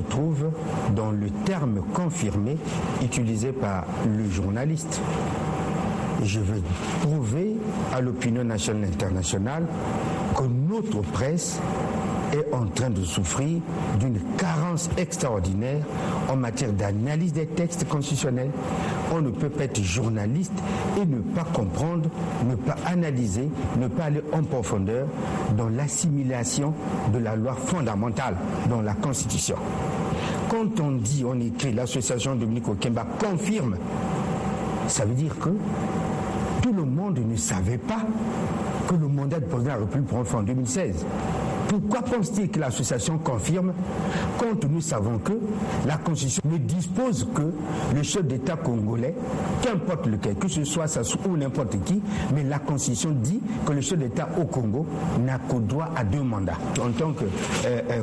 se trouve dans le terme confirmé utilisé par le journaliste. Je veux prouver à l'opinion nationale et internationale que notre presse est en train de souffrir d'une carence extraordinaire en matière d'analyse des textes constitutionnels. On ne peut pas être journaliste et ne pas comprendre, ne pas analyser, ne pas aller en profondeur dans l'assimilation de la loi fondamentale dans la Constitution. Quand on dit, on écrit, l'association Dominique Okemba confirme, ça veut dire que tout le monde ne savait pas que le mandat du président de la République prend fin en 2016. Pourquoi pense-t-il que l'association confirme quand nous savons que la Constitution ne dispose que le chef d'État congolais, qu'importe lequel, que ce soit Sassou ou n'importe qui, mais la Constitution dit que le chef d'État au Congo n'a qu'au droit à 2 mandats. En tant que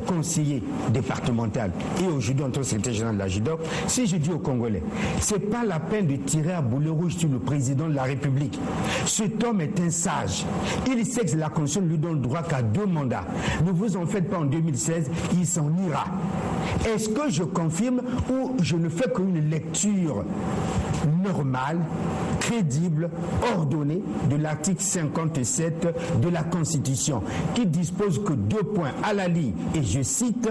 conseiller départemental et aujourd'hui en tant que secrétaire général de la JIDOC, si je dis aux Congolais, c'est pas la peine de tirer à boulet rouge sur le président de la République. Cet homme est un sage. Il sait que la Constitution lui donne le droit qu'à 2 mandats. Ne vous en faites pas en 2016, il s'en ira. Est-ce que je confirme ou je ne fais qu'une lecture normale, crédible, ordonnée de l'article 57 de la Constitution qui dispose que 2 points à la ligne, et je cite,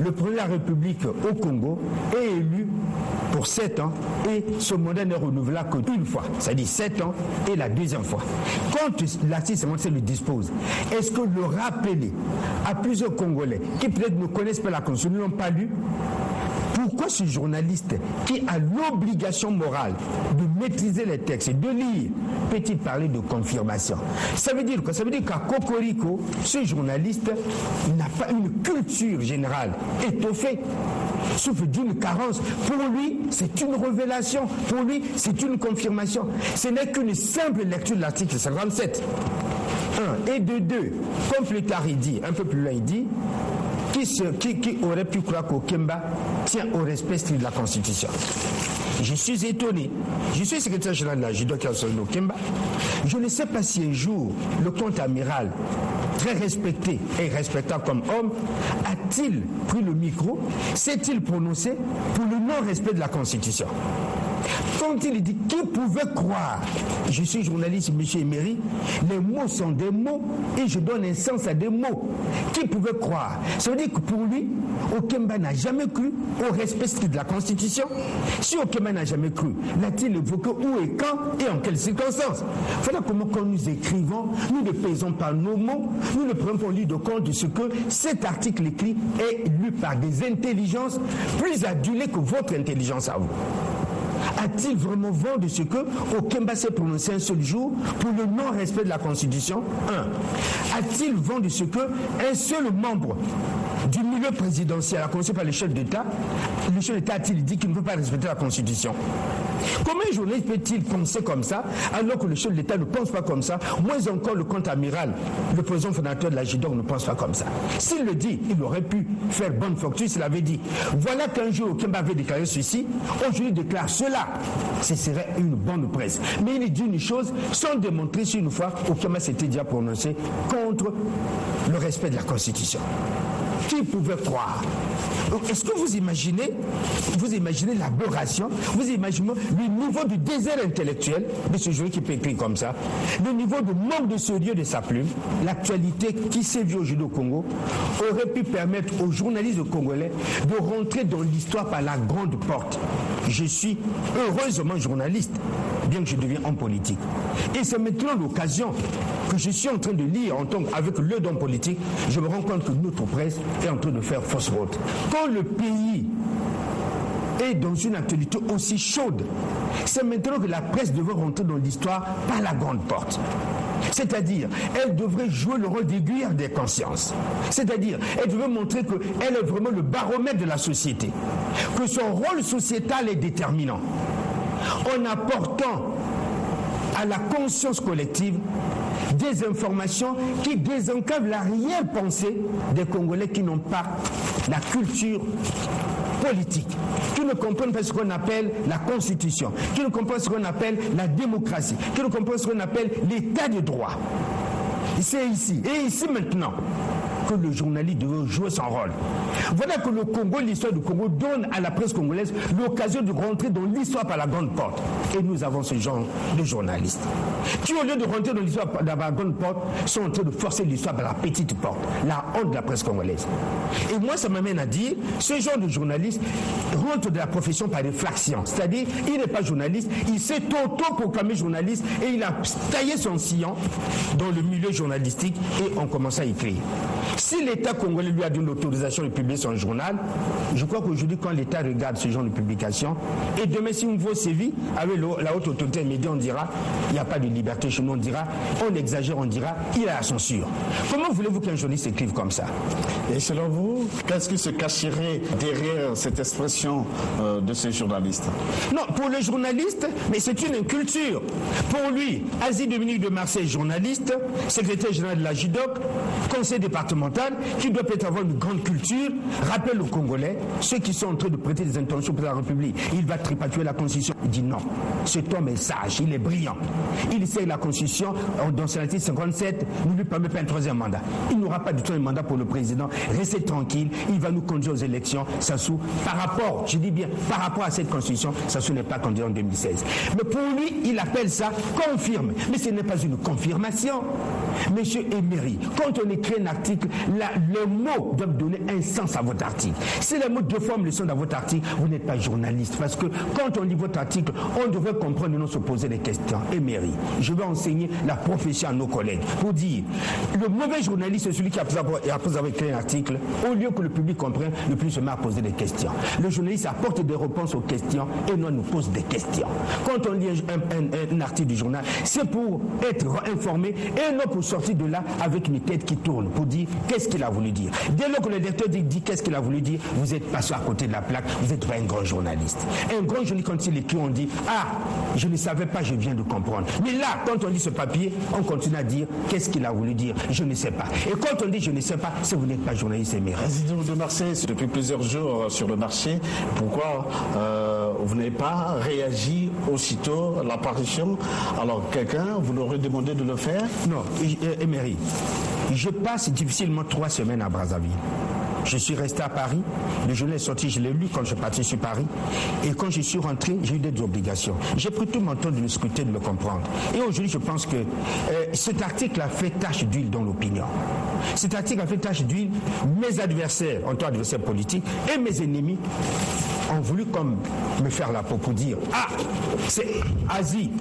le président de la République au Congo est élu pour 7 ans et ce mandat n'est renouvelable qu'une fois, c'est-à-dire 7 ans et la 2e fois. Quand l'article 57 le dispose, est-ce que le rappeler à plusieurs Congolais qui peut-être ne connaissent pas la Constitution, ne l'ont pas lu? Pourquoi ce journaliste qui a l'obligation morale de maîtriser les textes et de lire peut-il parler de confirmation? Ça veut dire quoi? Ça veut dire qu'à Cocorico, ce journaliste n'a pas une culture générale étoffée, souffre d'une carence. Pour lui, c'est une révélation. Pour lui, c'est une confirmation. Ce n'est qu'une simple lecture de l'article 57. 1. Et de 2, comme plus tard il dit, un peu plus loin il dit, qui aurait pu croire qu'Okemba tient au respect strict de la Constitution? Je suis étonné. Je suis secrétaire général de la JIDOC Okemba. Je ne sais pas si un jour le contre-amiral, très respecté et respectable comme homme, a-t-il pris le micro, s'est-il prononcé pour le non-respect de la Constitution? Quand il dit qui pouvait croire, je suis journaliste, M. Emery, les mots sont des mots et je donne un sens à des mots. Qui pouvait croire? Ça veut dire que pour lui, Okemba n'a jamais cru au respect strict de la Constitution. Si Okemba n'a jamais cru, l'a-t-il évoqué où et quand et en quelles circonstances? Voilà comment quand nous écrivons, nous ne pesons pas nos mots, nous ne prenons pas lieu de compte de ce que cet article écrit est lu par des intelligences plus adulées que votre intelligence à vous. A-t-il vraiment vent de ce que Okemba s'est prononcé un seul jour pour le non-respect de la Constitution? 1. A-t-il vent de ce que un seul membre du milieu présidentiel, à commencer par le chef d'État a-t-il dit qu'il ne veut pas respecter la Constitution? Comment un journaliste peut-il penser comme ça alors que le chef de l'État ne pense pas comme ça? Moins encore le contre-amiral, le président fondateur de la JIDOC ne pense pas comme ça. S'il le dit, il aurait pu faire bonne fortune s'il avait dit voilà qu'un jour Okemba avait déclaré ceci, aujourd'hui il déclare cela. Ce serait une bonne presse. Mais il dit une chose sans démontrer si une fois Okemba s'était déjà prononcé contre le respect de la Constitution. Qui pouvait croire? Est-ce que vous imaginez l'aberration, vous imaginez le niveau de désert intellectuel de ce journaliste qui peut écrire comme ça, le niveau de manque de sérieux de sa plume? L'actualité qui sévit aujourd'hui au Congo aurait pu permettre aux journalistes congolais de rentrer dans l'histoire par la grande porte. Je suis heureusement journaliste, bien que je devienne homme politique. Et c'est maintenant l'occasion que je suis en train de lire avec le don politique, je me rends compte que notre presse est en train de faire fausse route. Quand le pays est dans une actualité aussi chaude, c'est maintenant que la presse devrait rentrer dans l'histoire par la grande porte. C'est-à-dire, elle devrait jouer le rôle d'aiguilleur des consciences. C'est-à-dire, elle devrait montrer qu'elle est vraiment le baromètre de la société, que son rôle sociétal est déterminant, en apportant à la conscience collective des informations qui désenclavent la réelle pensée des Congolais qui n'ont pas la culture politique, qui ne comprennent pas ce qu'on appelle la Constitution, qui ne comprennent pas ce qu'on appelle la démocratie, qui ne comprennent pas ce qu'on appelle l'état de droit. C'est ici, et ici maintenant, que le journaliste devait jouer son rôle. Voilà que le Congo, l'histoire du Congo, donne à la presse congolaise l'occasion de rentrer dans l'histoire par la grande porte. Et nous avons ce genre de journalistes qui, au lieu de rentrer dans l'histoire par la grande porte, sont en train de forcer l'histoire par la petite porte. La honte de la presse congolaise. Et moi, ça m'amène à dire, ce genre de journaliste rentre de la profession par réflexion. C'est-à-dire, il n'est pas journaliste, il s'est auto-proclamé journaliste et il a taillé son sillon dans le milieu journalistique et on commence à écrire. Si l'État congolais lui a donné l'autorisation de publier son journal, je crois qu'aujourd'hui, quand l'État regarde ce genre de publication, et demain, si on voit sévir avec la haute autorité média, on dira, il n'y a pas de liberté chez nous, on dira, on exagère, on dira, il a la censure. Comment voulez-vous qu'un journaliste écrive comme ça? Et selon vous, qu'est-ce qui se cacherait derrière cette expression de ces journalistes? Non, pour le journaliste, mais c'est une inculture. Pour lui, Asie Dominique de Marseille, journaliste, secrétaire général de la JIDOC, conseil départemental, qui doit peut-être avoir une grande culture, rappelle aux Congolais, ceux qui sont en train de prêter des intentions pour la République, il va tripatuer la Constitution. Il dit non, cet homme est sage, il est brillant. Il sait que la Constitution, dans son article 57, ne lui permet pas un troisième mandat. Il n'aura pas du tout un mandat pour le président. Restez tranquille, il va nous conduire aux élections. Sassou, par rapport, je dis bien, par rapport à cette Constitution, Sassou n'est pas candidat en 2016. Mais pour lui, il appelle ça confirme. Mais ce n'est pas une confirmation. Monsieur Emery, quand on écrit un article, les mots doivent donner un sens à votre article. Si les mots de forme le sont dans votre article, vous n'êtes pas journaliste. Parce que quand on lit votre article, on devrait comprendre et non se poser des questions. Emery, je vais enseigner la profession à nos collègues pour dire, le mauvais journaliste, c'est celui qui, après avoir écrit un article, au lieu que le public comprenne, le plus se met à poser des questions. Le journaliste apporte des réponses aux questions et non nous pose des questions. Quand on lit un article du journal, c'est pour être informé et non pour sortir de là avec une tête qui tourne, pour dire qu'est-ce qu'il a voulu dire. Dès lors que le lecteur dit qu'est-ce qu'il a voulu dire, vous êtes passé à côté de la plaque, vous n'êtes pas un grand journaliste. Un grand journaliste, quand il écrit, on dit ah, je ne savais pas, je viens de comprendre. Mais là, quand on lit ce papier, on continue à dire qu'est-ce qu'il a voulu dire, je ne sais pas. Et quand on dit je ne sais pas, c'est que vous n'êtes pas journaliste, c'est mérite. Président de Marseille, c'est depuis plusieurs jours sur le marché. Pourquoi vous n'avez pas réagi aussitôt à l'apparition? Alors quelqu'un vous l'aurait demandé de le faire? Non, Emery, je passe difficilement 3 semaines à Brazzaville. Je suis resté à Paris, le journal est sorti, je l'ai lu quand je suis parti sur Paris. Et quand je suis rentré, j'ai eu des obligations. J'ai pris tout mon temps de le scruter, de le comprendre. Et aujourd'hui, je pense que cet article a fait tache d'huile dans l'opinion. Cet article a fait tache d'huile. Mes adversaires, en tant qu'adversaires politiques, et mes ennemis ont voulu comme me faire la peau pour dire ah, c'est Asie,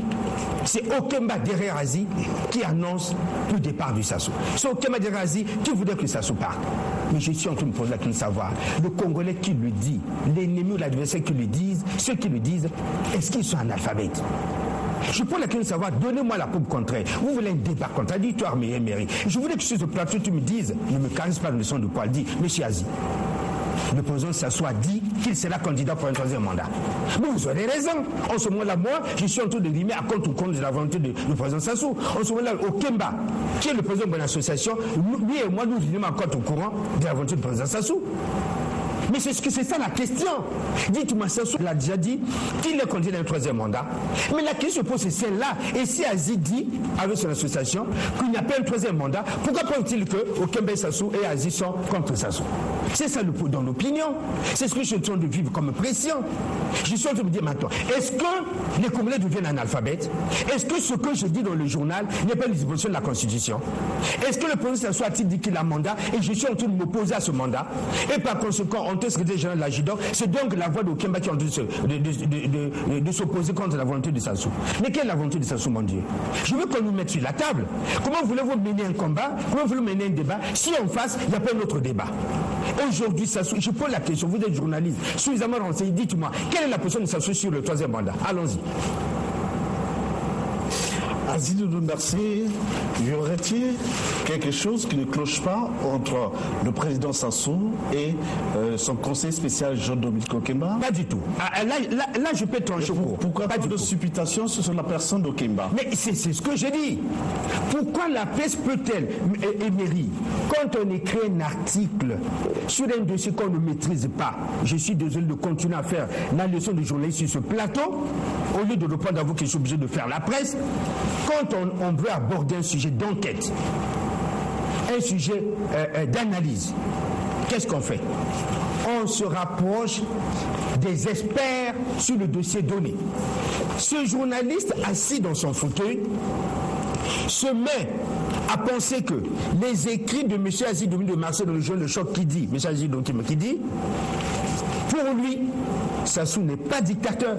c'est Okemba derrière Asie qui annonce le départ du Sassou. C'est Okemba derrière Asie qui voudrait que le Sassou parte. Mais je suis en train de me poser la question de savoir, le Congolais qui le dit, l'ennemi ou l'adversaire qui le disent, ceux qui le disent, est-ce qu'ils sont analphabètes? Je pose la question de savoir, donnez-moi la prouve contraire. Vous voulez un débat contradictoire, mais Emery. Je voulais que sur ce plateau, tu me dises, ne me caresse pas de leçon de poil, dis, monsieur Asie, le président Sassou a dit qu'il sera candidat pour un 3e mandat. Mais vous avez raison. En ce moment-là, moi, je suis en train de rimer à compte ou contre de la volonté du président Sassou. En ce moment-là, Okemba, qui est le président de l'association, lui et moi, nous rimons à compte au courant de la volonté du président Sassou. Mais c'est ça la question. Dites-moi, Sassou l'a déjà dit qu'il est candidat à un 3e mandat. Mais la question se pose, c'est celle-là. Et si Asie dit, avec son association, qu'il n'y a pas un 3e mandat, pourquoi pense-t-il que Okemba, Sassou et Asie sont contre Sassou? C'est ça dans l'opinion. C'est ce que je suis en train de vivre comme pression. Je suis en train de me dire maintenant, est-ce que les Congolais deviennent analphabètes? Est-ce que ce que je dis dans le journal n'est pas une disposition de la Constitution? Est-ce que le président Sassou a-t-il dit qu'il a un mandat et je suis en train de m'opposer à ce mandat? Et par conséquent, en tant que secrétaire général de la JIDOC, c'est donc la voix d'Okemba qui est en train de s'opposer contre la volonté de Sassou. Mais quelle est la volonté de Sassou, mon Dieu? Je veux qu'on nous mette sur la table. Comment voulez-vous mener un combat? Comment voulez-vous mener un débat si en face, il n'y a pas un autre débat? Aujourd'hui, Sassou, je pose la question, vous êtes journaliste, suffisamment renseigné, dites-moi, quelle est la position de Sassou sur le 3e mandat? Allons-y. Asie de Marseille, y aurait-il quelque chose qui ne cloche pas entre le président Sassou et son conseiller spécial Jean-Dominique Okemba? Pas du tout. Là, je peux trancher. Pourquoi pas de supputation sur la personne d'Okemba? Mais c'est ce que j'ai dit. Pourquoi la presse peut-elle, Emery, quand on écrit un article sur un dossier qu'on ne maîtrise pas, je suis désolé de continuer à faire la leçon de journaliste sur ce plateau, au lieu de répondre à vous que je suis obligé de faire la presse, quand on veut aborder un sujet d'enquête, un sujet d'analyse. Qu'est-ce qu'on fait? On se rapproche des experts sur le dossier donné. Ce journaliste assis dans son fauteuil se met à penser que les écrits de M. Aziz Domi de Marseille dans le journal Le Choc qui dit, M. Aziz Domi qui dit, pour lui, Sassou n'est pas dictateur.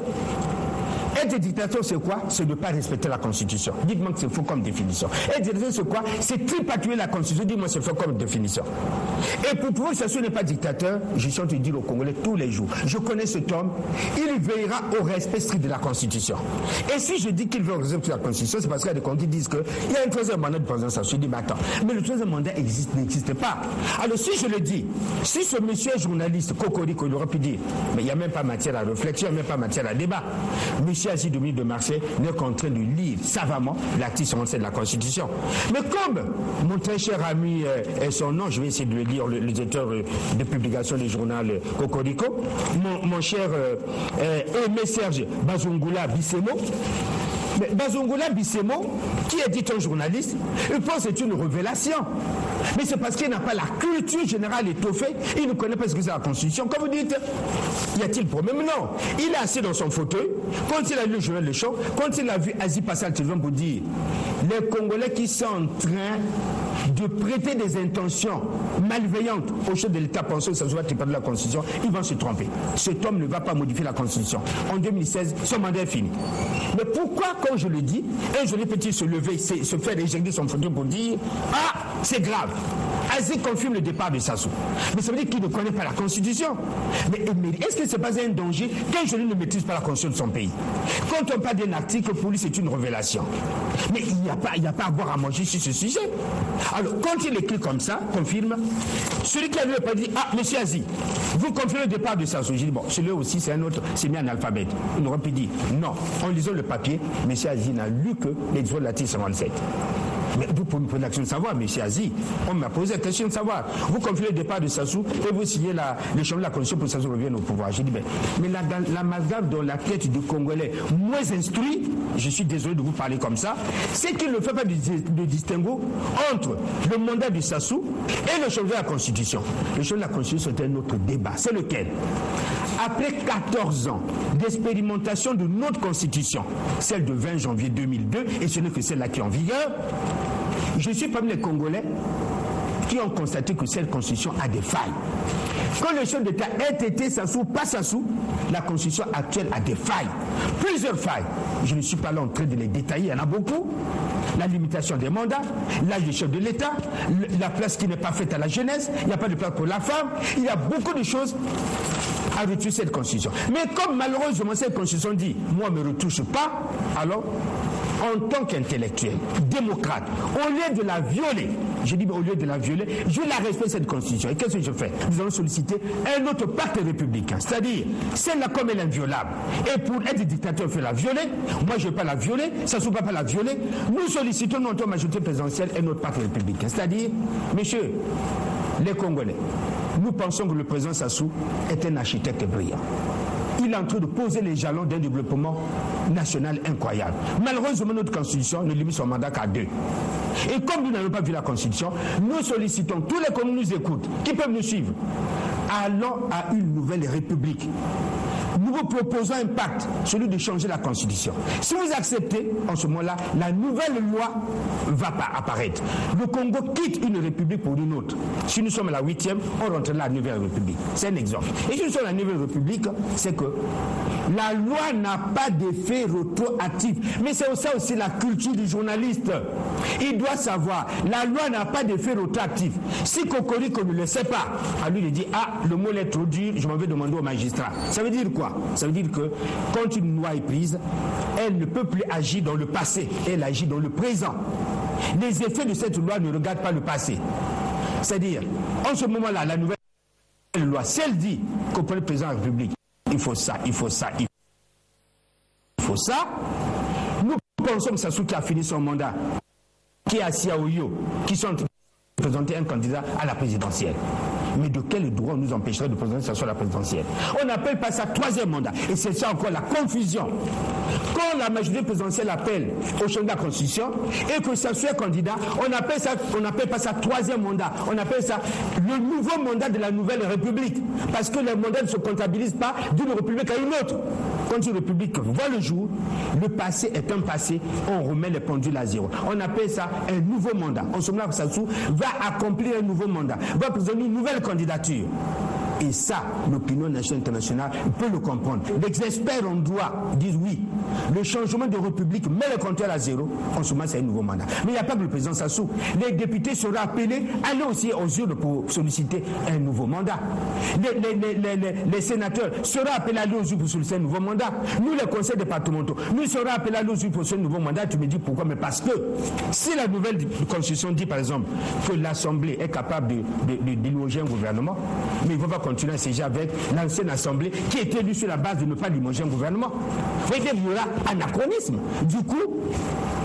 Être dictateur, c'est quoi? C'est de ne pas respecter la Constitution. Dites-moi que c'est faux comme définition. Être dictateur, c'est quoi? C'est tripatuer la Constitution. Dites-moi que c'est faux comme définition. Et pour prouver que Sassou n'est pas dictateur, je suis en train de dire aux Congolais tous les jours, je connais cet homme, il veillera au respect strict de la Constitution. Et si je dis qu'il veut au respect strict de la Constitution, c'est parce qu'il y a des Congolais qui disent qu'il y a un troisième mandat de président Sassou. Je dis, mais attends, mais le troisième mandat n'existe pas. Alors si je le dis, si ce monsieur journaliste, Cocorico, il aurait pu dire, mais il n'y a même pas matière à réflexion, il n'y a même pas matière à débat. Monsieur Aziz Domi de Marseille n'est qu'en train de lire savamment l'article 57 de la Constitution. Mais comme mon très cher ami et son nom, je vais essayer de le lire, le directeur de publication du journal Cocorico, mon cher Aimé Serge Bazongoula Bissemo. Mais Bazongoula Bissemo, qui est dit un journaliste, il pense que c'est une révélation. Mais c'est parce qu'il n'a pas la culture générale étoffée, il ne connaît pas ce que c'est la Constitution. Quand vous dites, y a-t-il problème? Non. Il est assis dans son fauteuil, quand il a lu le journal Le Choc, quand il a vu Aziz passer à la télévision pour dire, les Congolais qui sont en train de prêter des intentions malveillantes au chef de l'État pensant que ça soit pas de la Constitution, ils vont se tromper. Cet homme ne va pas modifier la Constitution. En 2016, son mandat est fini. Mais pourquoi, quand je le dis, un joli petit se lever, se faire éjecter son fauteuil pour dire « Ah, c'est grave !» Aziz confirme le départ de Sassou. Mais ça veut dire qu'il ne connaît pas la Constitution. Mais est-ce que ce n'est pas un danger qu'un jeune ne maîtrise pas la Constitution de son pays? Quand on parle d'un article, pour lui, c'est une révélation. Mais il n'y a pas à boire à manger sur ce sujet. Alors, quand il écrit comme ça, confirme, celui qui a vu le pas dit, ah, monsieur Aziz, vous confirmez le départ de Sassou. J'ai dit, bon, celui-là aussi, c'est un autre, c'est mis en alphabet. Il aurait pu dire, non, en lisant le papier, monsieur Aziz n'a lu que les discours de l'article 57. Mais vous pouvez me poser la question de savoir, M. Aziz, on m'a posé la question de savoir. Vous confiez le départ de Sassou et vous signez le changement de la Constitution pour que Sassou revienne au pouvoir. J'ai dit, mais l'amalgame dans la tête du Congolais moins instruit, je suis désolé de vous parler comme ça, c'est qu'il ne fait pas de distinguo entre le mandat de Sassou et le changement de la Constitution. Le changement de la Constitution, c'est un autre débat. C'est lequel? Après 14 ans d'expérimentation de notre Constitution, celle de 20 janvier 2002, et ce n'est que celle-là qui est en vigueur, je suis parmi les Congolais qui ont constaté que cette Constitution a des failles. Quand le chef d'État ait été Sassou, pas Sassou, la Constitution actuelle a des failles. Plusieurs failles. Je ne suis pas là en train de les détailler, il y en a beaucoup. La limitation des mandats, l'âge du chef de l'État, la place qui n'est pas faite à la jeunesse, il n'y a pas de place pour la femme, il y a beaucoup de choses à retoucher cette Constitution. Mais comme malheureusement cette Constitution dit, moi ne me retouche pas, alors en tant qu'intellectuel, démocrate, au lieu de la violer, je dis au lieu de la violer, je la respecte cette Constitution. Et qu'est-ce que je fais? Nous allons solliciter un autre pacte républicain, c'est-à-dire celle-là comme elle est inviolable. Et pour être dictateur, il faut la violer. Moi, je ne vais pas la violer, ça ne se peut pas la violer. Nous sollicitons notre majorité présidentielle un autre pacte républicain. C'est-à-dire, messieurs, les Congolais, nous pensons que le président Sassou est un architecte brillant. Il est en train de poser les jalons d'un développement national incroyable. Malheureusement, notre Constitution ne limite son mandat qu'à 2. Et comme nous n'avons pas vu la Constitution, nous sollicitons tous les Congolais nous écoutent, qui peuvent nous suivre. Allons à une nouvelle république. Nous vous proposons un pacte, celui de changer la Constitution. Si vous acceptez, en ce moment-là, la nouvelle loi va pas apparaître. Le Congo quitte une république pour une autre. Si nous sommes à la 8e, on rentre dans la nouvelle république. C'est un exemple. Et si nous sommes à la nouvelle république, c'est que la loi n'a pas d'effet rétroactif. Mais c'est ça aussi la culture du journaliste. Il doit savoir, la loi n'a pas d'effet rétroactif. Si Cocorico ne le sait pas, à lui il dit, ah, le mot est trop dur, je m'en vais demander au magistrat. Ça veut dire quoi? Ça veut dire que quand une loi est prise, elle ne peut plus agir dans le passé, elle agit dans le présent. Les effets de cette loi ne regardent pas le passé. C'est-à-dire, en ce moment-là, la nouvelle loi, si elle dit qu'au président de la République, il faut ça, il faut ça, il faut ça, nous pensons que Sassou qui a fini son mandat, qui est assis à Oyo, qui sont en train de présenter un candidat à la présidentielle. Mais de quel droit on nous empêcherait de présenter ça sur la présidentielle? On n'appelle pas ça troisième mandat. Et c'est ça encore la confusion. Quand la majorité présidentielle appelle au changement de la Constitution et que ça soit candidat, on n'appelle pas ça troisième mandat. On appelle ça le nouveau mandat de la nouvelle République. Parce que les mandats ne se comptabilisent pas d'une République à une autre. Quand une République voit le jour, le passé est un passé, on remet les pendules à zéro. On appelle ça un nouveau mandat. Nsoumbula Sassou va accomplir un nouveau mandat, va présenter une nouvelle candidature. Et ça, l'opinion nationale et internationale peut le comprendre. Les experts en droit disent oui, le changement de république met le compteur à zéro, en ce moment c'est un nouveau mandat. Mais il n'y a pas que le président Sassou. Les députés seront appelés à aller aussi aux urnes pour solliciter un nouveau mandat. Les sénateurs seront appelés à aller aux urnes pour solliciter un nouveau mandat. Nous, les conseils départementaux, nous serons appelés à aller aux urnes pour solliciter un nouveau mandat. Tu me dis pourquoi? Mais parce que si la nouvelle constitution dit par exemple que l'Assemblée est capable de déloger un gouvernement, mais il ne va pas continuer à siéger avec l'ancienne Assemblée qui est élue sur la base de ne pas limoger un gouvernement. Vous voyez, il y aura anachronisme. Du coup,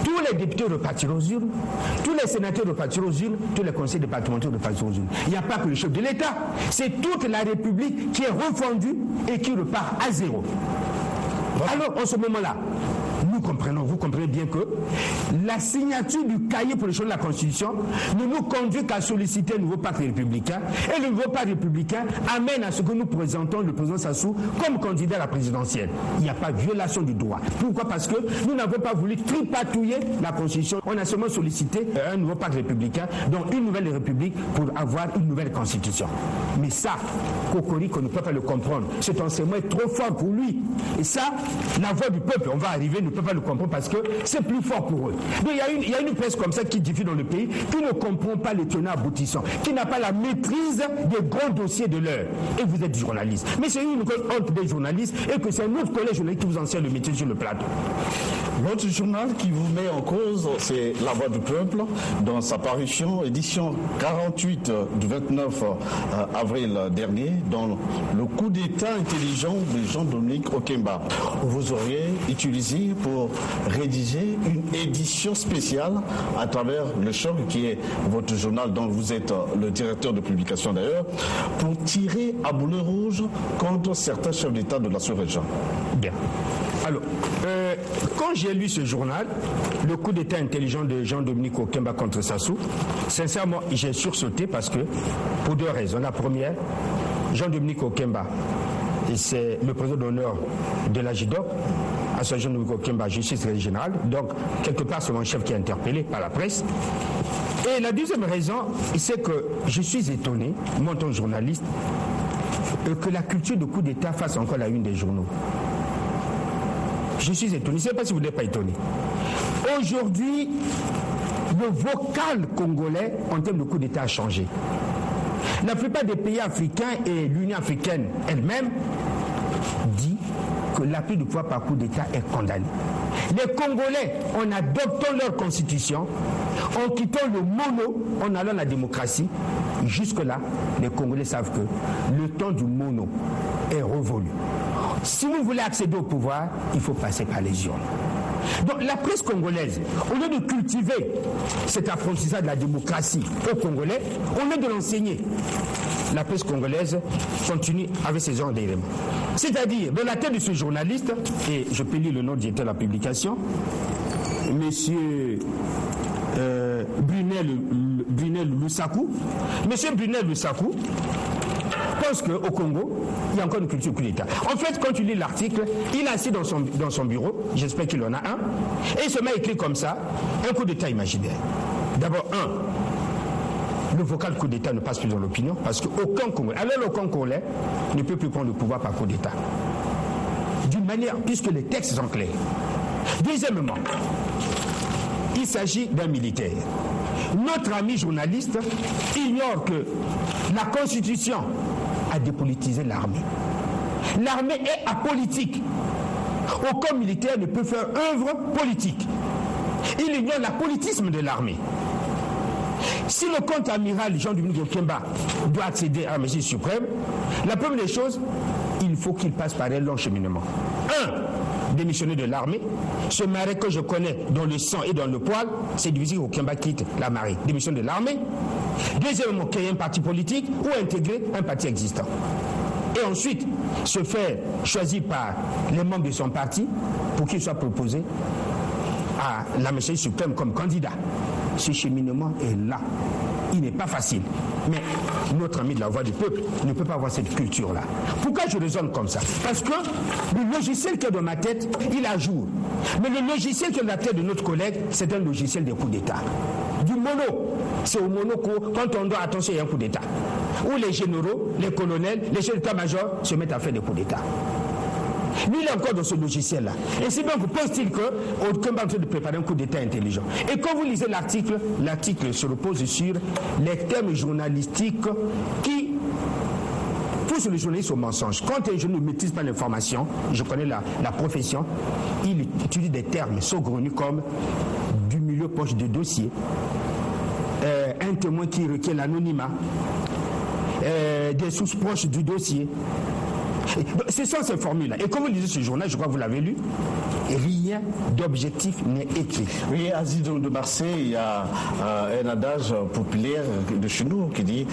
tous les députés repartiront aux urnes, tous les sénateurs repartiront aux urnes, tous les conseils départementaux repartiront aux urnes. Il n'y a pas que le chef de l'État, c'est toute la République qui est refondue et qui repart à zéro. Alors, en ce moment-là, nous comprenons, vous comprenez bien que la signature du cahier pour le choix de la Constitution ne nous conduit qu'à solliciter un nouveau pacte républicain. Et le nouveau pacte républicain amène à ce que nous présentons le président Sassou comme candidat à la présidentielle. Il n'y a pas de violation du droit. Pourquoi? Parce que nous n'avons pas voulu tripatouiller la Constitution. On a seulement sollicité un nouveau pacte républicain, donc une nouvelle république pour avoir une nouvelle Constitution. Mais ça, Cocorico ne peut pas le comprendre. Cet enseignement est trop fort pour lui. Et ça, la voix du peuple, on va arriver, ne peut pas le comprendre parce que c'est plus fort pour eux. Donc il y a une presse comme ça qui diffuse dans le pays, qui ne comprend pas les tenants aboutissants, qui n'a pas la maîtrise des grands dossiers de l'heure. Et vous êtes journaliste. Mais c'est une honte des journalistes et que c'est un autre collège journaliste qui vous enseigne le métier sur le plateau. L'autre journal qui vous met en cause, c'est La Voix du Peuple, dans sa parution, édition 48 du 29 avril dernier, dans le coup d'État intelligent de Jean-Dominique Okemba. Vous auriez utilisé pour rédiger une édition spéciale à travers Le Choc, qui est votre journal dont vous êtes le directeur de publication d'ailleurs, pour tirer à boulet rouge contre certains chefs d'État de la sous-région. Bien. Alors, quand j'ai lu ce journal, le coup d'État intelligent de Jean-Dominique Okemba contre Sassou, sincèrement, j'ai sursauté parce que, pour deux raisons. La première, Jean-Dominique Okemba, et c'est le président d'honneur de la JIDOC, à Jean-Dominique Okemba, justice générale, donc quelque part c'est mon chef qui est interpellé par la presse. Et la deuxième raison, c'est que je suis étonné, moi en tant que journaliste, que la culture de coup d'État fasse encore la une des journaux. Je suis étonné, je ne sais pas si vous n'êtes pas étonné. Aujourd'hui, le vocal congolais en termes de coup d'État a changé. La plupart des pays africains et l'Union africaine elle-même dit que l'appui du pouvoir par coup d'État est condamné. Les Congolais, en adoptant leur constitution, en quittant le mono, en allant à la démocratie, jusque-là, les Congolais savent que le temps du mono est révolu. Si vous voulez accéder au pouvoir, il faut passer par les urnes. Donc la presse congolaise, au lieu de cultiver cet apprentissage de la démocratie aux Congolais, au lieu de l'enseigner, la presse congolaise continue avec ces genres d'éléments. C'est-à-dire, dans la tête de ce journaliste, et je peux lire le nom du directeur de la publication, monsieur Brunel Lusaku. Monsieur Brunel Lusaku pense qu'au Congo, il y a encore une culture coup d'État. En fait, quand tu lis l'article, il est assis dans son bureau, j'espère qu'il en a un, et il se met à écrire comme ça, un coup d'État imaginaire. D'abord, le vocal coup d'État ne passe plus dans l'opinion, parce qu'aucun Congolais, alors aucun Congolais ne peut plus prendre le pouvoir par coup d'État. D'une manière, puisque les textes sont clairs. Deuxièmement, il s'agit d'un militaire. Notre ami journaliste ignore que la Constitution a dépolitisé l'armée. L'armée est apolitique. Aucun militaire ne peut faire œuvre politique. Il ignore l'apolitisme de l'armée. Si le contre-amiral Jean-Dominique Okemba doit accéder à la Messie suprême, la première des choses, il faut qu'il passe par un long cheminement. démissionné de l'armée. Ce Maré que je connais dans le sang et dans le poil, c'est difficile qu'Okemba quitte la marée. Démission de l'armée. Deuxièmement, créer un parti politique ou intégrer un parti existant. Et ensuite, se faire choisir par les membres de son parti pour qu'il soit proposé à la Messagerie suprême comme candidat. Ce cheminement est là. Il n'est pas facile. Mais notre ami de la voix du peuple ne peut pas avoir cette culture-là. Pourquoi je raisonne comme ça? Parce que le logiciel qui est dans ma tête, il a jour. Mais le logiciel qui est dans la tête de notre collègue, c'est un logiciel des coups d'État. Du mono. C'est au monoco, quand on doit attention, il y a un coup d'État. Où les généraux, les colonels, les chefs d'état-major se mettent à faire des coups d'État. Lui, il est encore dans ce logiciel-là. Et c'est donc, pense-t-il qu'Okemba est en train de préparer un coup d'État intelligent. Et quand vous lisez l'article, l'article se repose sur les termes journalistiques qui poussent le journaliste au mensonge. Quand un journaliste ne maîtrise pas l'information, je connais la profession, il utilise des termes saugrenus comme du milieu proche de dossier, un témoin qui requiert l'anonymat, des sources proches du dossier. Ce sont ces formules-là. Et comme vous lisez ce journal, je crois que vous l'avez lu, rien d'objectif n'est écrit. Oui, à Zidon de Marseille, il y a un adage populaire de chez nous qui dit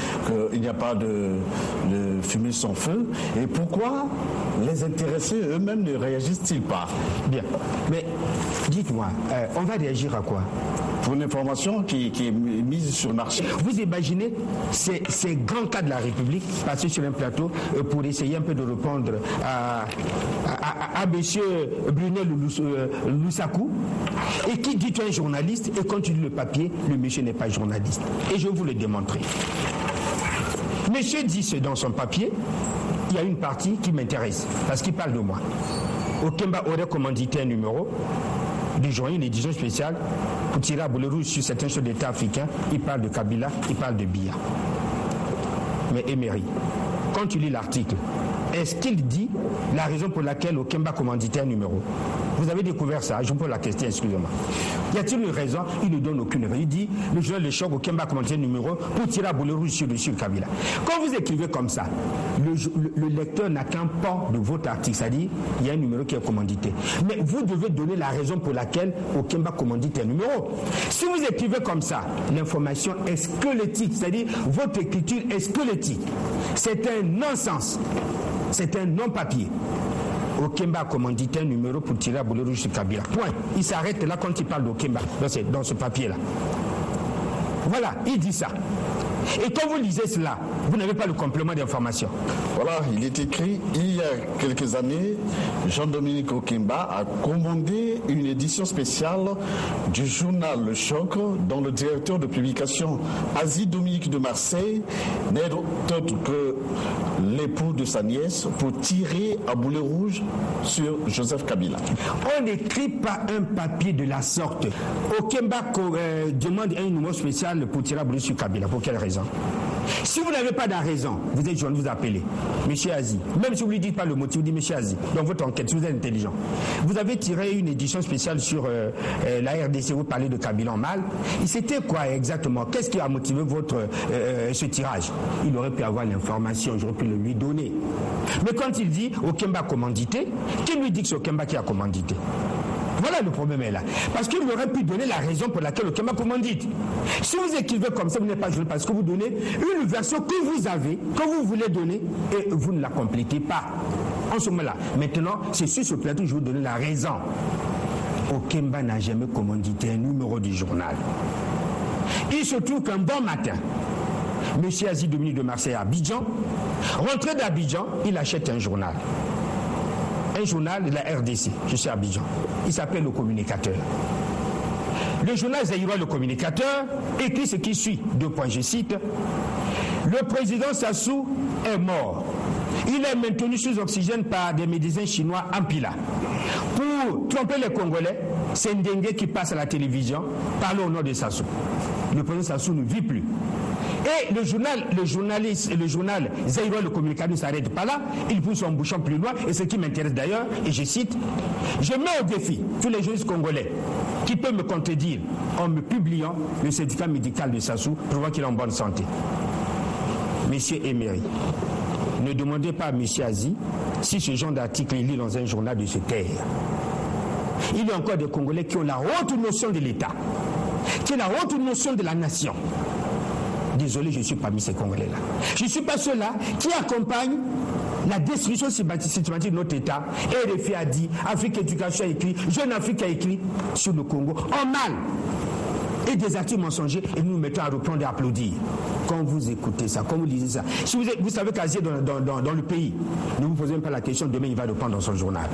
qu'il n'y a pas de fumée sans feu. Et pourquoi les intéressés eux-mêmes ne réagissent-ils pas? Bien. Mais dites-moi, on va réagir à quoi? Pour une information qui est mise sur le marché. Vous imaginez ces grands cas de la République passer sur un plateau pour essayer un peu de répondre à M. Brunel Lusaku, et qui dit un journaliste, et quand tu lis le papier, le monsieur n'est pas journaliste. Et je vais vous le démontrer. Monsieur dit dans son papier, il y a une partie qui m'intéresse, parce qu'il parle de moi. Okemba aurait commandité un numéro de journée, une édition spéciale, pour tirer à boulet rouge sur certains chefs d'État africains. Il parle de Kabila, il parle de Biya. Mais Emery, quand tu lis l'article, est-ce qu'il dit la raison pour laquelle Okemba commanditait un numéro? Vous avez découvert ça, je vous pose la question, excusez-moi. Y a-t-il une raison? Il ne donne aucune raison. Il dit, le journal Le Choc, Okemba commandité un numéro pour tirer à boulet rouge sur Kabila. Quand vous écrivez comme ça, le lecteur n'a qu'un pan de votre article, c'est-à-dire, il y a un numéro qui est commandité. Mais vous devez donner la raison pour laquelle Okemba commandite un numéro. Si vous écrivez comme ça, l'information est squelettique, c'est-à-dire, votre écriture est squelettique. C'est un non-sens. C'est un non-papier. Okemba a commandité un numéro pour tirer à boulet rouge sur Kabila. Point. Il s'arrête là quand il parle d'Okemba, dans ce papier-là. Voilà, il dit ça. Et quand vous lisez cela, vous n'avez pas le complément d'information. Voilà, il est écrit, il y a quelques années, Jean-Dominique Okemba a commandé une édition spéciale du journal Le Choc, dont le directeur de publication, Asie-Dominique de Marseille, n'est autre que l'époux de sa nièce, pour tirer à boulet rouge sur Joseph Kabila. On n'écrit pas un papier de la sorte. Okemba demande un numéro spécial pour tirer à boulet sur Kabila. Pour quelle raison? Si vous n'avez pas de raison, vous êtes jeune, vous appelez Monsieur Azi. Même si vous ne lui dites pas le motif, vous dites Monsieur Azi. Dans votre enquête, si vous êtes intelligent. Vous avez tiré une édition spéciale sur la RDC, vous parlez de Kabila en mal. Et c'était quoi exactement? Qu'est-ce qui a motivé ce tirage? Il aurait pu avoir l'information, j'aurais pu le lui donner. Mais quand il dit Okemba a commandité, qui lui dit que c'est Okemba qui a commandité? Voilà, le problème est là. Parce qu'il aurait pu donner la raison pour laquelle Okemba commandite. Si vous écrivez comme ça, vous n'êtes pas jeune parce que vous donnez une version que vous avez, que vous voulez donner, et vous ne la complétez pas. En ce moment-là. Maintenant, c'est sur ce plateau que je vous donne la raison. Okemba n'a jamais commandité un numéro du journal. Il se trouve qu'un bon matin, M. Asie-Dominique de Marseille à Abidjan, rentré d'Abidjan, il achète un journal. Un journal de la RDC, je suis à Abidjan. Il s'appelle Le Communicateur. Le journal zaïrois Le Communicateur écrit ce qui suit. 2 points, je cite. Le président Sassou est mort. Il est maintenu sous oxygène par des médecins chinois en Pila. Pour tromper les Congolais, c'est Ndengue qui passe à la télévision, parle au nom de Sassou. Le président Sassou ne vit plus. Et le journal zaïrois Le Communicateur ne s'arrête pas là, il pousse son bouchon plus loin, et ce qui m'intéresse d'ailleurs, et je cite, je mets au défi tous les journalistes congolais qui peuvent me contredire en me publiant le certificat médical de Sassou prouvant qu'il est en bonne santé. Monsieur Emery, Ne demandez pas à M. Azi si ce genre d'article est lu dans un journal de se taire. Il y a encore des Congolais qui ont la haute notion de l'État, qui ont la haute notion de la nation. Désolé, je ne suis pas parmi ces Congolais-là. Je ne suis pas ceux-là qui accompagnent la destruction systématique de notre État. RFI a dit, Afrique Éducation a écrit, Jeune Afrique a écrit sur le Congo, en mal. Et des articles mensongers, et nous nous mettons à reprendre et à applaudir. Quand vous écoutez ça, quand vous lisez ça, si vous savez qu'Azier dans le pays, ne vous posez même pas la question, demain il va reprendre dans son journal.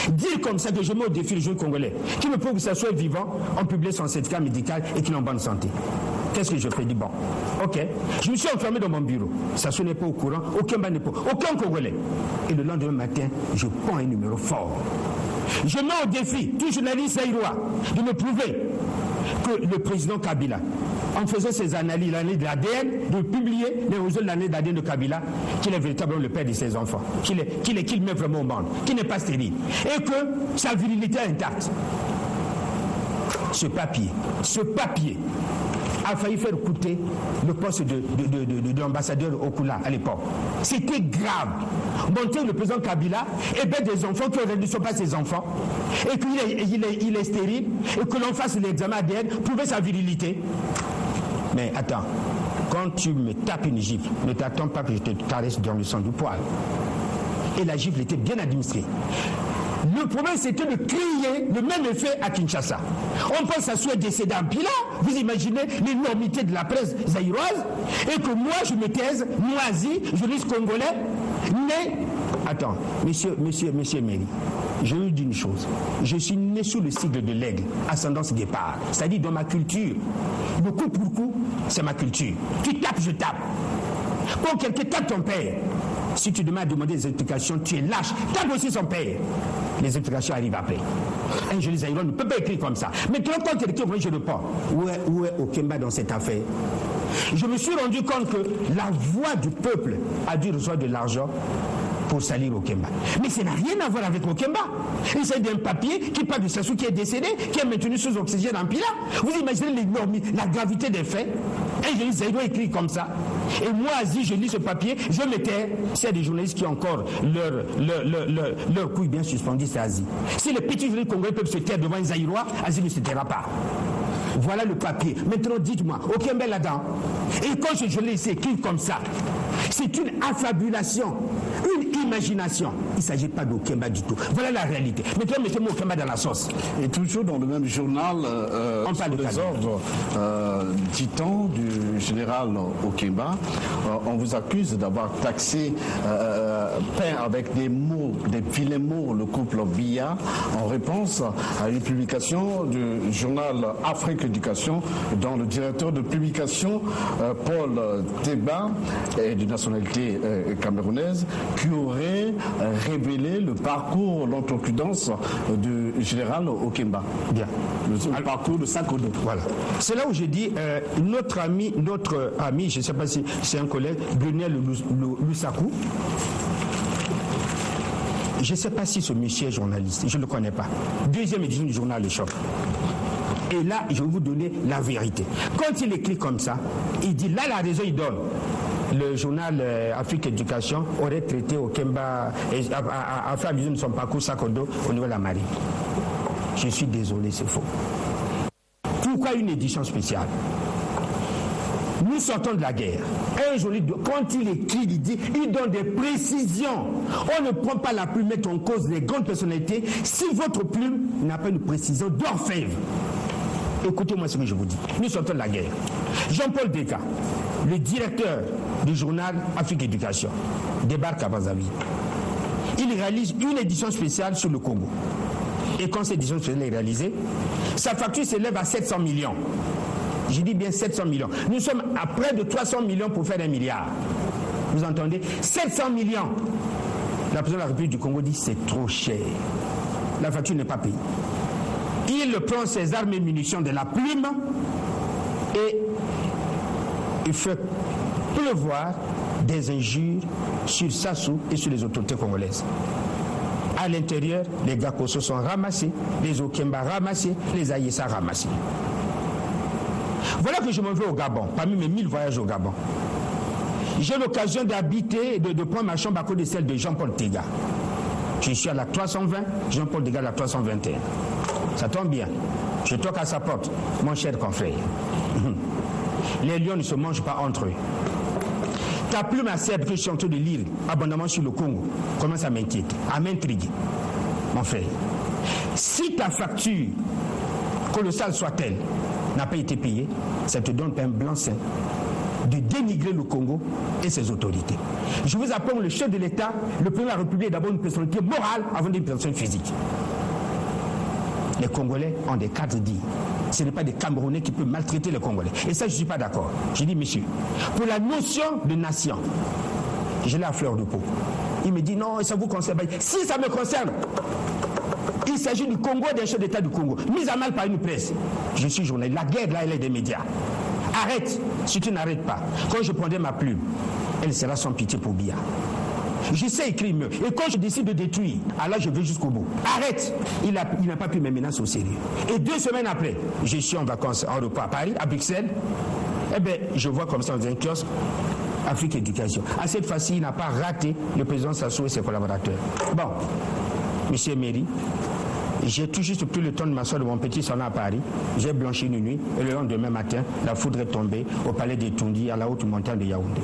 Dire comme ça que je mets au défi les jeunes Congolais, qui me prouve que ça soit vivant, en publie son certificat médical et qu'il est en bonne santé. Qu'est-ce que je fais? Dis bon, ok, je me suis enfermé dans mon bureau, ça n'est pas au courant, aucun Congolais. Et le lendemain matin, je prends un numéro fort. Je mets au défi tout journaliste zaïrois de me prouver que le président Kabila, en faisant ses analyses, l'année de l'ADN, de publier les résultats de l'année d'ADN de Kabila, qu'il est véritablement le père de ses enfants, qu'il met vraiment au monde, qu'il n'est pas stérile, et que sa virilité est intacte. Ce papier a failli faire coûter le poste de l'ambassadeur Okula à l'époque. C'était grave. Montrer le président Kabila et des enfants qui ne sont pas ses enfants, et qu'il est stérile, et que l'on fasse l'examen ADN, prouver sa virilité. Mais attends, quand tu me tapes une gifle, ne t'attends pas que je te caresse dans le sang du poil. Et la gifle était bien administrée. Le problème, c'était de crier le même effet à Kinshasa. On pense à soit décédé en Pila, vous imaginez l'énormité de la presse zaïroise, et que moi, je me taise, moi, Azi, journaliste congolais, mais... Attends, monsieur Méry, je vous dis une chose. Je suis né sous le sigle de l'aigle, ascendance guépard. C'est-à-dire dans ma culture, le coup pour coup, c'est ma culture. Tu tapes, je tape. Quand quelqu'un tape ton père, si tu demandes à demander des explications, tu es lâche. Tape aussi son père. Les explications arrivent après. Un journaliste zaïrois ne peut pas écrire comme ça. Mais quand quelqu'un dit, je réponds, où est Okemba dans cette affaire? Je me suis rendu compte que la voix du peuple a dû recevoir de l'argent pour salir Okemba. Mais ça n'a rien à voir avec Okemba. Il s'agit d'un papier qui parle de Sassou qui est décédé, qui est maintenu sous oxygène en Pila. Vous imaginez la gravité des faits? Un journaliste zaïrois écrit comme ça. Et moi, Azi, je lis ce papier, je me tais. S'il y a des journalistes qui ont encore leur couille bien suspendue, c'est Azi. Si les petits journalistes congolais peuvent se taire devant un zaïrois, Azi ne se taira pas. Voilà le papier. Maintenant, dites-moi, Okemba là-dedans. Et quand je l'ai écrit comme ça, c'est une affabulation, une imagination. Il ne s'agit pas d'Okemba du tout. Voilà la réalité. Maintenant, mettez-moi Okemba dans la sauce. Et toujours dans le même journal, on parle de les ordres titans du général Okemba, on vous accuse d'avoir taxé, peint avec des mots, des vilains mots, le couple Biya, en réponse à une publication du journal Afrique Éducation, dont le directeur de publication, Paul Teba, est d'une nationalité camerounaise, qui aurait révélé le parcours, l'outrecuidance du général Okemba. Bien. Le parcours de Sakodo. Voilà. C'est là où j'ai dit, notre ami, je ne sais pas si c'est un collègue, Brunel Lusaku. Je ne sais pas si ce monsieur est journaliste, je ne le connais pas. Deuxième édition du journal Le Choc. Et là, je vais vous donner la vérité. Quand il écrit comme ça, il dit, là, la raison, il donne. Le journal Afrique Éducation aurait traité Okemba, a fait allusion de son parcours Sakodo au niveau de la marine. Je suis désolé, c'est faux. Pourquoi une édition spéciale? Nous sortons de la guerre. Un journaliste, quand il écrit, il dit, il donne des précisions. On ne prend pas la plume, mettre en cause les grandes personnalités. Si votre plume n'a pas une précision d'orfèvre, écoutez-moi ce que je vous dis. Nous sortons de la guerre. Jean-Paul Deka, le directeur du journal Afrique Éducation, débarque à Brazzaville. Il réalise une édition spéciale sur le Congo. Et quand cette édition spéciale est réalisée, sa facture s'élève à 700 millions. Je dis bien 700 millions. Nous sommes à près de 300 millions pour faire 1 milliard. Vous entendez? 700 millions. La présidente de la République du Congo dit c'est trop cher. La facture n'est pas payée. Il prend ses armes et munitions de la plume et il fait pleuvoir des injures sur Sassou et sur les autorités congolaises. À l'intérieur, les Gakoso sont ramassés, les Okemba ramassés, les Ayessa ramassés. Voilà que je me vais au Gabon, parmi mes 1000 voyages au Gabon. J'ai l'occasion d'habiter et de prendre ma chambre à côté de celle de Jean-Paul Tega. Je suis à la 320, Jean-Paul Tega à la 321. Ça tombe bien. Je toque à sa porte, mon cher confrère. Les lions ne se mangent pas entre eux. Ta plume acerbe que je suis en train de lire abondamment sur le Congo commence à m'inquiéter, à m'intriguer. Mon frère, si ta facture, colossale soit-elle, n'a pas été payée, ça te donne un blanc-seing de dénigrer le Congo et ses autorités. Je vous apprends, le chef de l'État, le président de la République est d'abord une personnalité morale avant d'être une personne physique. Les Congolais ont des cadres dignes. Ce n'est pas des Camerounais qui peuvent maltraiter les Congolais. Et ça, je ne suis pas d'accord. Je dis, monsieur, pour la notion de nation, je l'ai à fleur de peau. Il me dit, non, ça vous concerne pas. Si ça me concerne, il s'agit du Congo, des chefs d'État du Congo, mis à mal par une presse. Je suis journaliste. La guerre, là, elle est des médias. Arrête. Si tu n'arrêtes pas, quand je prendrai ma plume, elle sera sans pitié pour Biya. Je sais écrire mieux. Et quand je décide de détruire, alors je vais jusqu'au bout. Arrête. Il n'a pas pris mes menaces au sérieux. Et 2 semaines après, je suis en vacances, en repas à Paris, à Bruxelles. Eh bien, je vois comme ça dans un kiosque, Afrique Éducation. À cette fois-ci, il n'a pas raté le président Sassou et ses collaborateurs. Bon, monsieur Méry, j'ai tout juste pris le temps de m'asseoir de mon petit salon à Paris. J'ai blanchi une nuit et le lendemain matin, la foudre est tombée au palais des Tundi, à la haute montagne de Yaoundé.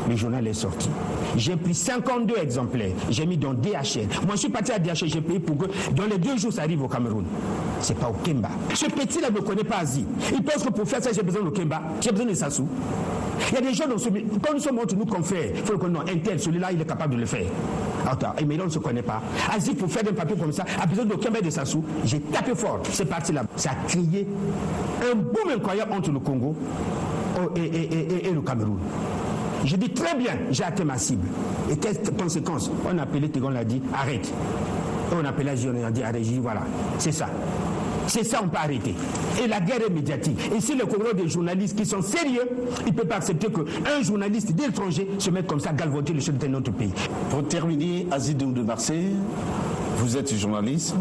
Le journal est sorti. J'ai pris 52 exemplaires. J'ai mis dans DHL. Moi, je suis parti à DHL. J'ai payé pour que dans les 2 jours, ça arrive au Cameroun. C'est pas au Kemba. Ce petit-là ne me connaît pas Asie. Il pense que pour faire ça, j'ai besoin de Kemba. J'ai besoin de Sassou. Il y a des gens dans ce milieu. Quand nous sommes entre nous confrères, il faut que non, un tel, celui-là, il est capable de le faire. Attends, mais là, on ne se connaît pas. Asie, pour faire un papier comme ça, a besoin de Kemba et de Sassou. J'ai tapé fort. C'est parti là. Ça a créé un boom incroyable entre le Congo et le Cameroun. Je dis très bien, j'ai atteint ma cible. Et quelles conséquences? On a appelé Tégon, on a dit arrête. Et on a appelé Azion, on a dit arrête. J'ai dit voilà, c'est ça. C'est ça, on peut arrêter. Et la guerre est médiatique. Et si le Congo des journalistes qui sont sérieux, ils ne peuvent pas accepter qu'un journaliste d'étranger se mette comme ça à galvauder le chef de notre pays. Pour terminer, Azidoum de Marseille, vous êtes journaliste.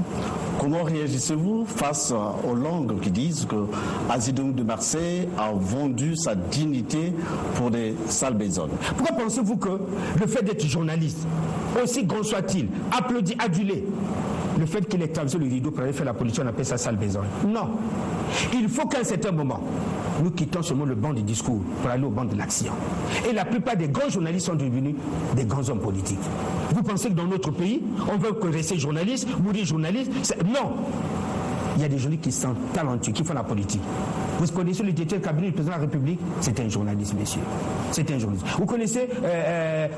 Comment réagissez-vous face aux langues qui disent que Azidoum de Marseille a vendu sa dignité pour des sales besognes? Pourquoi pensez-vous que le fait d'être journaliste, aussi grand soit-il, applaudi, adulé, le fait qu'il ait traversé le rideau pour aller faire la politique, on appelle ça sale besogne? Non. Il faut qu'à un certain moment, nous quittons seulement le banc du discours pour aller au banc de l'action. Et la plupart des grands journalistes sont devenus des grands hommes politiques. Vous pensez que dans notre pays, on veut rester journaliste, mourir journaliste? Non. Il y a des journalistes qui sont talentueux, qui font la politique. Vous connaissez le directeur du cabinet du président de la République? C'est un journaliste, monsieur. C'est un journaliste. Vous connaissez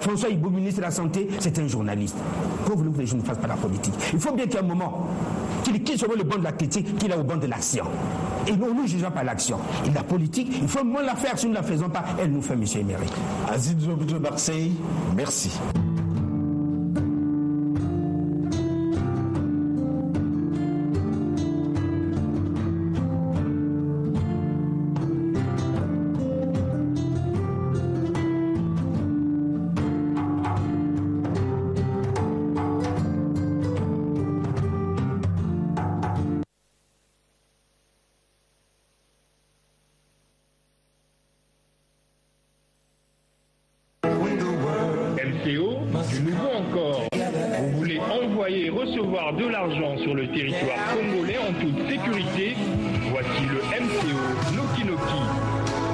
François Hibou, ministre de la Santé? C'est un journaliste. Pourquoi voulez-vous que les gens ne fassent pas la politique? Il faut bien qu'il y ait un moment qu'il quitte sur le banc de la critique, qu'il est au banc de l'action. Et nous ne jugeons pas l'action. Et la politique, il faut moins la faire. Si nous ne la faisons pas, elle nous fait, monsieur Emery. Azidoum de Marseille, merci. Du nouveau encore. Vous voulez envoyer et recevoir de l'argent sur le territoire congolais en toute sécurité? Voici le MCO Noki Noki.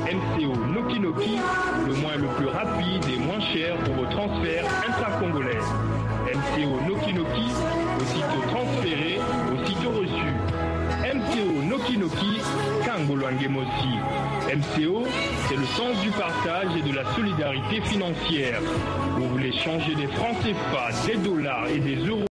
MCO Noki Noki, le moyen le plus rapide et moins cher pour vos transferts intra-congolais. MCO Noki Noki, aussitôt transféré, aussitôt reçu. MCO Noki Noki, Kangolwangemosi. MCO, c'est le sens du partage et de la solidarité financière. Vous voulez changer des francs CFA, des dollars et des euros